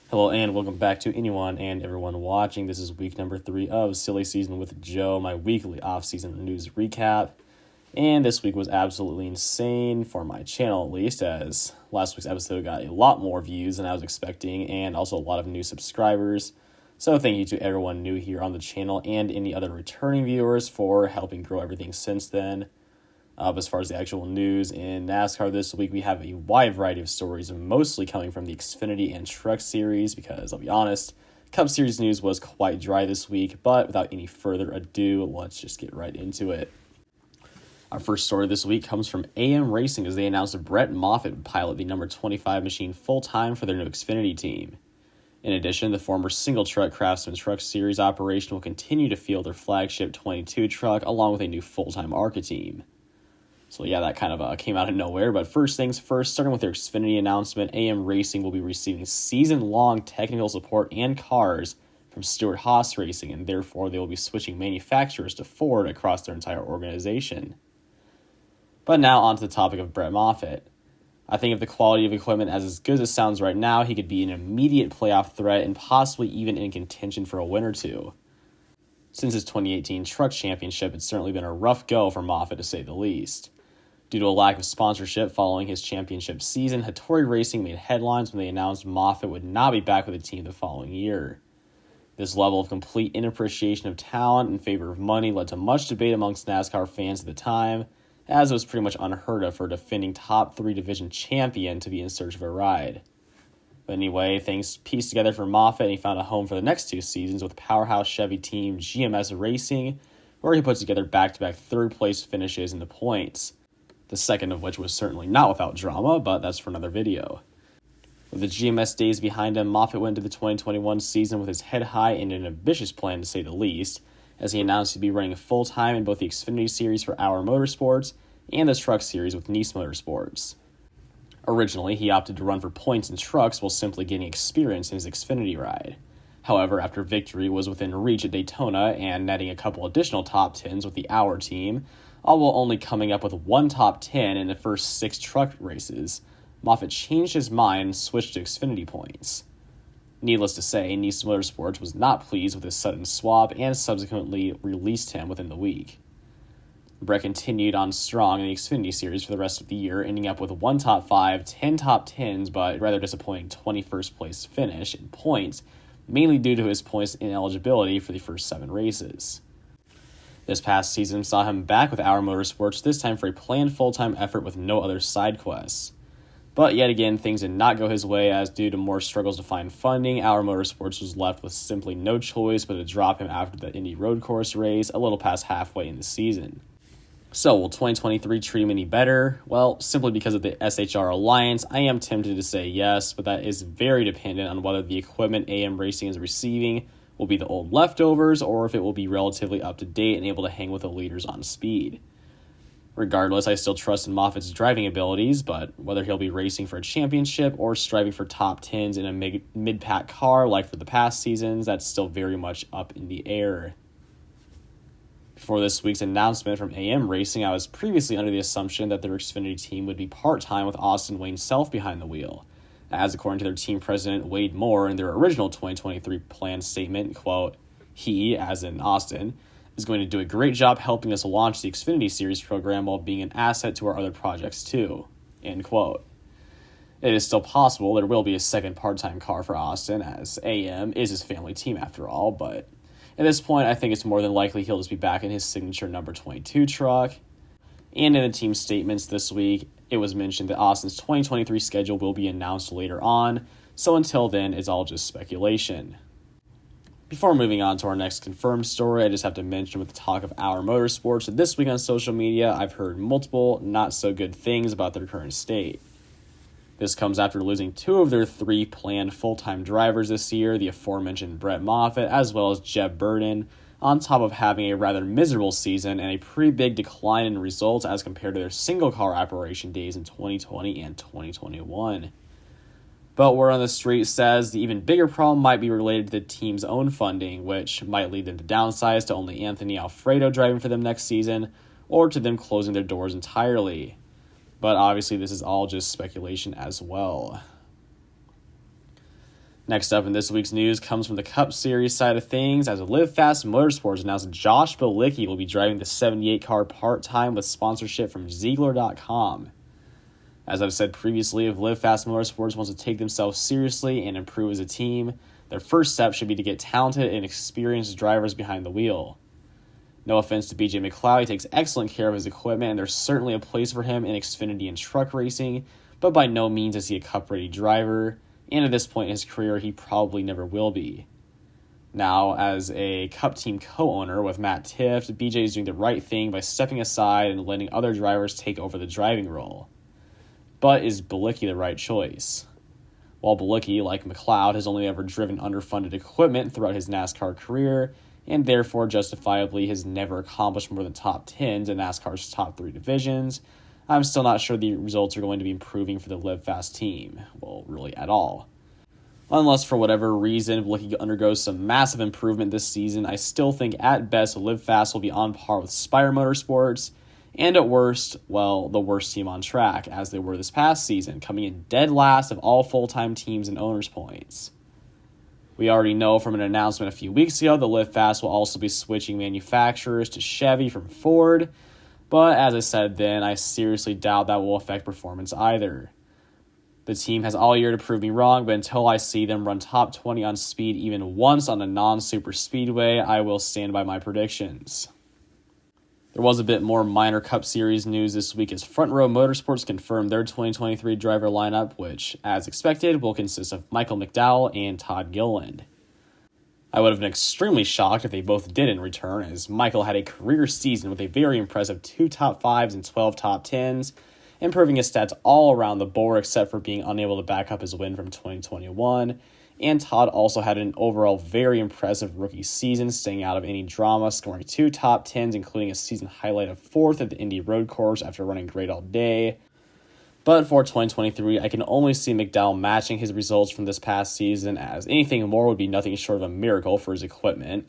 Hello and welcome back to anyone and everyone watching. This is week number 3 of Silly Season with Joe, my weekly off-season news recap. And this week was absolutely insane for my channel, at least, as last week's episode got a lot more views than I was expecting and also a lot of new subscribers. So thank you to everyone new here on the channel and any other returning viewers for helping grow everything since then. As far as the actual news in NASCAR this week, we have a wide variety of stories, mostly coming from the Xfinity and Truck Series, because I'll be honest, Cup Series news was quite dry this week, but without any further ado, let's just get right into it. Our first story this week comes from AM Racing as they announced that Brett Moffitt would pilot the number 25 machine full-time for their new Xfinity team. In addition, the former single-truck Craftsman Truck Series operation will continue to field their flagship 22 truck along with a new full-time ARCA team. So yeah, that kind of came out of nowhere, but first things first, starting with their Xfinity announcement, AM Racing will be receiving season-long technical support and cars from Stewart-Haas Racing, and therefore they will be switching manufacturers to Ford across their entire organization. But now on to the topic of Brett Moffitt. I think if the quality of equipment as good as it sounds right now, he could be an immediate playoff threat and possibly even in contention for a win or two. Since his 2018 Truck Championship, it's certainly been a rough go for Moffitt to say the least. Due to a lack of sponsorship following his championship season, Hattori Racing made headlines when they announced Moffitt would not be back with the team the following year. This level of complete inappreciation of talent in favor of money led to much debate amongst NASCAR fans at the time, as it was pretty much unheard of for a defending top 3 division champion to be in search of a ride. But anyway, things pieced together for Moffitt, and he found a home for the next 2 seasons with powerhouse Chevy team GMS Racing, where he put together back-to-back third-place finishes in the points. The second of which was certainly not without drama, but that's for another video. With the GMS days behind him, Moffitt went into the 2021 season with his head high and an ambitious plan, to say the least, as he announced he'd be running full-time in both the Xfinity Series for Our Motorsports and the Truck Series with Nice Motorsports. Originally, he opted to run for points in trucks while simply getting experience in his Xfinity ride. However, after victory was within reach at Daytona and netting a couple additional top 10s with the Our team, all while only coming up with 1 top 10 in the first 6 truck races, Moffitt changed his mind and switched to Xfinity points. Needless to say, Nice Motorsports was not pleased with his sudden swap and subsequently released him within the week. Brett continued on strong in the Xfinity Series for the rest of the year, ending up with 1 top 5, 10 top 10s, but rather disappointing 21st place finish in points, mainly due to his points ineligibility for the first 7 races. This past season saw him back with Our Motorsports, this time for a planned full-time effort with no other side quests. But yet again, things did not go his way, as due to more struggles to find funding, Our Motorsports was left with simply no choice but to drop him after the Indy Road Course race, a little past halfway in the season. So, will 2023 treat him any better? Well, simply because of the SHR Alliance, I am tempted to say yes, but that is very dependent on whether the equipment AM Racing is receiving will be the old leftovers, or if it will be relatively up-to-date and able to hang with the leaders on speed. Regardless, I still trust in Moffitt's driving abilities, but whether he'll be racing for a championship or striving for top 10s in a mid-pack car like for the past seasons, that's still very much up in the air. Before this week's announcement from AM Racing, I was previously under the assumption that their Xfinity team would be part-time with Austin Wayne Self behind the wheel, as according to their team president Wade Moore in their original 2023 plan statement, quote, he, as in Austin, is going to do a great job helping us launch the Xfinity Series program while being an asset to our other projects too, end quote. It is still possible there will be a second part-time car for Austin, as AM is his family team after all, but at this point I think it's more than likely he'll just be back in his signature number 22 truck. And in the team statements this week, it was mentioned that Austin's 2023 schedule will be announced later on, so until then, it's all just speculation. Before moving on to our next confirmed story, I just have to mention with the talk of Our Motorsports that this week on social media, I've heard multiple not-so-good things about their current state. This comes after losing 2 of their 3 planned full-time drivers this year, the aforementioned Brett Moffitt, as well as Jeb Burton, on top of having a rather miserable season and a pretty big decline in results as compared to their single-car operation days in 2020 and 2021. But word on the street says the even bigger problem might be related to the team's own funding, which might lead them to downsize to only Anthony Alfredo driving for them next season, or to them closing their doors entirely. But obviously this is all just speculation as well. Next up in this week's news comes from the Cup Series side of things, as Live Fast Motorsports announced Josh Bilicki will be driving the 78 car part-time with sponsorship from Ziegler.com. As I've said previously, if Live Fast Motorsports wants to take themselves seriously and improve as a team, their first step should be to get talented and experienced drivers behind the wheel. No offense to BJ McLeod, he takes excellent care of his equipment, and there's certainly a place for him in Xfinity and Truck Racing, but by no means is he a Cup-ready driver, and at this point in his career, he probably never will be. Now, as a Cup team co-owner with Matt Tifft, BJ is doing the right thing by stepping aside and letting other drivers take over the driving role. But is Bilicki the right choice? While Bilicki, like McLeod, has only ever driven underfunded equipment throughout his NASCAR career, and therefore justifiably has never accomplished more than top 10s in NASCAR's top 3 divisions, I'm still not sure the results are going to be improving for the Live Fast team. Well, really at all. Unless for whatever reason Bilicki undergoes some massive improvement this season, I still think at best Live Fast will be on par with Spire Motorsports, and at worst, well, the worst team on track, as they were this past season, coming in dead last of all full-time teams in owners' points. We already know from an announcement a few weeks ago that Live Fast will also be switching manufacturers to Chevy from Ford, but as I said then, I seriously doubt that will affect performance either. The team has all year to prove me wrong, but until I see them run top 20 on speed even once on a non-super speedway, I will stand by my predictions. There was a bit more minor Cup Series news this week as Front Row Motorsports confirmed their 2023 driver lineup, which, as expected, will consist of Michael McDowell and Todd Gilliland. I would have been extremely shocked if they both did in return, as Michael had a career season with a very impressive 2 top 5s and 12 top 10s, improving his stats all around the board except for being unable to back up his win from 2021, and Todd also had an overall very impressive rookie season, staying out of any drama, scoring 2 top 10s, including a season highlight of 4th at the Indy Road Course after running great all day. But for 2023, I can only see McDowell matching his results from this past season, as anything more would be nothing short of a miracle for his equipment.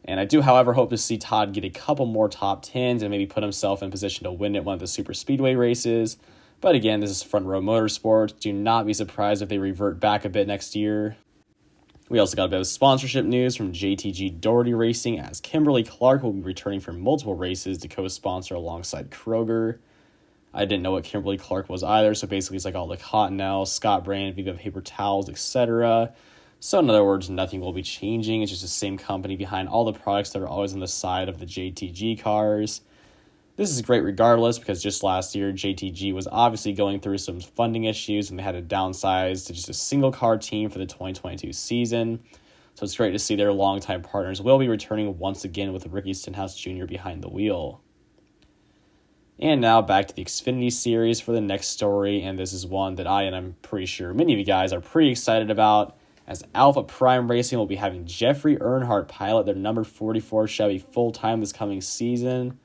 And I do, however, hope to see Todd get a couple more top 10s and maybe put himself in position to win at one of the super speedway races. But again, this is Front Row Motorsports. Do not be surprised if they revert back a bit next year. We also got a bit of sponsorship news from JTG Doherty Racing, as Kimberly Clark will be returning for multiple races to co-sponsor alongside Kroger. I didn't know what Kimberly Clark was either, so basically it's like all the Cottonelle, Scott Brand, Viva Paper Towels, etc. So in other words, nothing will be changing. It's just the same company behind all the products that are always on the side of the JTG cars. This is great regardless, because just last year, JTG was obviously going through some funding issues and they had to downsize to just a single car team for the 2022 season. So it's great to see their longtime partners will be returning once again with Ricky Stenhouse Jr. behind the wheel. And now back to the Xfinity Series for the next story, and this is one that and I'm pretty sure many of you guys are pretty excited about, as Alpha Prime Racing will be having Jeffrey Earnhardt pilot their number 44 Chevy full-time this coming season.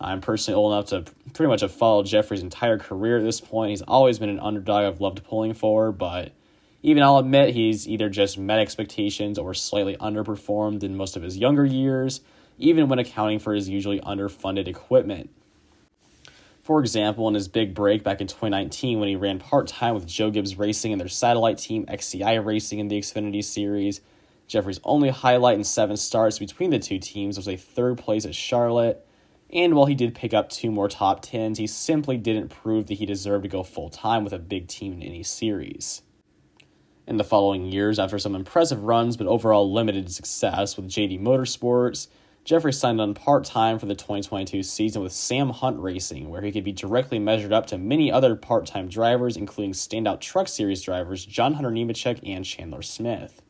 I'm personally old enough to pretty much have followed Jeffrey's entire career at this point. He's always been an underdog I've loved pulling for, but even I'll admit he's either just met expectations or slightly underperformed in most of his younger years, even when accounting for his usually underfunded equipment. For example, in his big break back in 2019 when he ran part-time with Joe Gibbs Racing and their satellite team XCI Racing in the Xfinity Series, Jeffrey's only highlight in 7 starts between the two teams was a 3rd place at Charlotte, and while he did pick up 2 more top 10s, he simply didn't prove that he deserved to go full-time with a big team in any series. In the following years, after some impressive runs but overall limited success with JD Motorsports, Jeffrey signed on part-time for the 2022 season with Sam Hunt Racing, where he could be directly measured up to many other part-time drivers, including standout Truck Series drivers John Hunter Nemechek and Chandler Smith.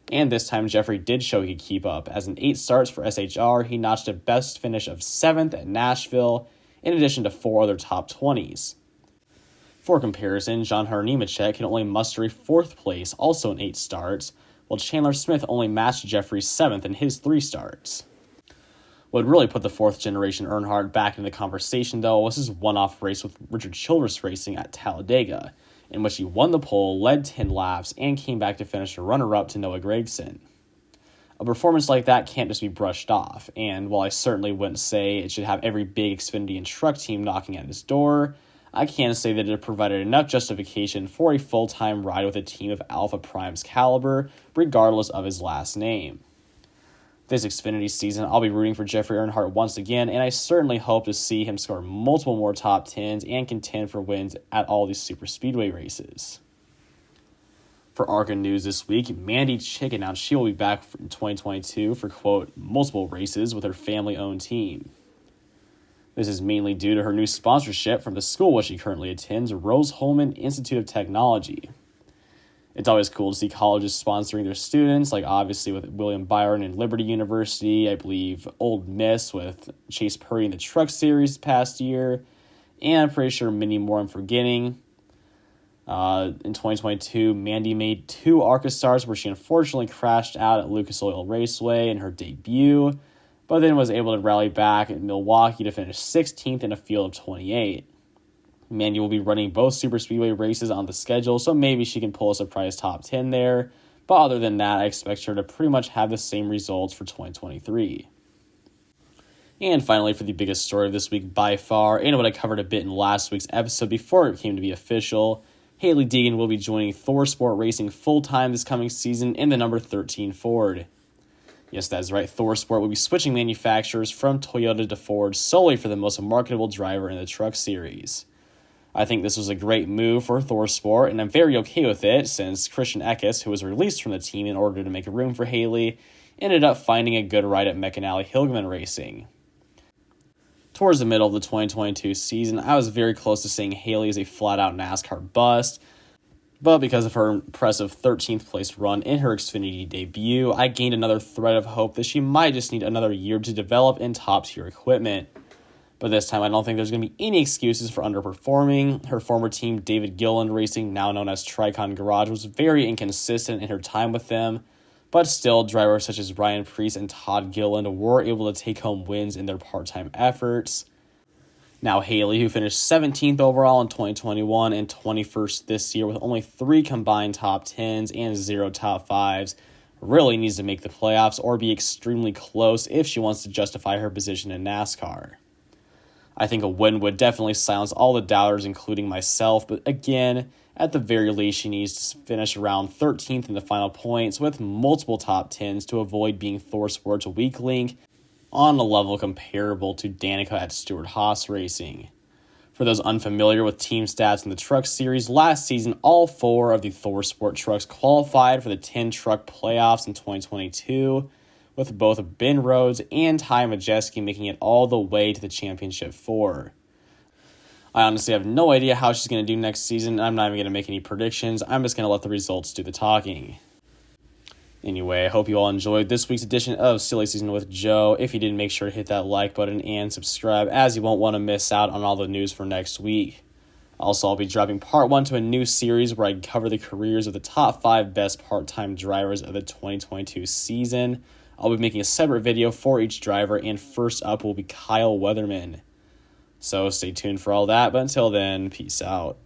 And this time, Jeffrey did show he could keep up, as in 8 starts for SHR, he notched a best finish of 7th at Nashville, in addition to 4 other top 20s. For comparison, John Hunter Nemechek can only muster a 4th place, also in 8 starts, while Chandler Smith only matched Jeffrey's 7th in his 3 starts. What really put the 4th-generation Earnhardt back into the conversation, though, was his one-off race with Richard Childress Racing at Talladega, in which he won the pole, led 10 laps, and came back to finish a runner-up to Noah Gragson. A performance like that can't just be brushed off, and while I certainly wouldn't say it should have every big Xfinity and Truck team knocking at his door, I can't say that it provided enough justification for a full-time ride with a team of Alpha Prime's caliber, regardless of his last name. This Xfinity season, I'll be rooting for Jeffrey Earnhardt once again, and I certainly hope to see him score multiple more top 10s and contend for wins at all these super speedway races. For ARCA news this week, Mandy Chick announced she will be back in 2022 for, quote, multiple races with her family-owned team. This is mainly due to her new sponsorship from the school which she currently attends, Rose-Hulman Institute of Technology. It's always cool to see colleges sponsoring their students, like obviously with William Byron and Liberty University, I believe Ole Miss with Chase Purdy in the Truck Series past year, and I'm pretty sure many more I'm forgetting. In 2022, Mandy made 2 ARCA starts where she unfortunately crashed out at Lucas Oil Raceway in her debut, but then was able to rally back at Milwaukee to finish 16th in a field of 28. Mandy will be running both super speedway races on the schedule, so maybe she can pull a surprise top 10 there, but other than that, I expect her to pretty much have the same results for 2023. And finally, for the biggest story of this week by far, and what I covered a bit in last week's episode before it came to be official, Hailie Deegan will be joining ThorSport Racing full-time this coming season in the number 13 Ford. Yes, that is right. ThorSport will be switching manufacturers from Toyota to Ford solely for the most marketable driver in the Truck Series. I think this was a great move for ThorSport, and I'm very okay with it since Christian Eckes, who was released from the team in order to make room for Hailie, ended up finding a good ride at McAnally Hilgeman Racing. Towards the middle of the 2022 season, I was very close to saying Hailie is a flat-out NASCAR bust, but because of her impressive 13th place run in her Xfinity debut, I gained another thread of hope that she might just need another year to develop in top-tier equipment. But this time, I don't think there's going to be any excuses for underperforming. Her former team, David Gilliland Racing, now known as Tricon Garage, was very inconsistent in her time with them, but still, drivers such as Ryan Preece and Todd Gilliland were able to take home wins in their part-time efforts. Now Hailie, who finished 17th overall in 2021 and 21st this year with only 3 combined top 10s and 0 top 5s, really needs to make the playoffs or be extremely close if she wants to justify her position in NASCAR. I think a win would definitely silence all the doubters, including myself, but again, at the very least, she needs to finish around 13th in the final points with multiple top 10s to avoid being ThorSport's weak link on a level comparable to Danica at Stewart-Haas Racing. For those unfamiliar with team stats in the Truck Series, last season all 4 of the ThorSport trucks qualified for the 10-truck playoffs in 2022, with both Ben Rhodes and Ty Majeski making it all the way to the Championship 4. I honestly have no idea how she's going to do next season, and I'm not even going to make any predictions. I'm just going to let the results do the talking. Anyway, I hope you all enjoyed this week's edition of Silly Season with Joe. If you did, make sure to hit that like button and subscribe, as you won't want to miss out on all the news for next week. Also, I'll be dropping part 1 to a new series where I cover the careers of the top 5 best part-time drivers of the 2022 season. I'll be making a separate video for each driver, and first up will be Kyle Weatherman. So stay tuned for all that, but until then, peace out.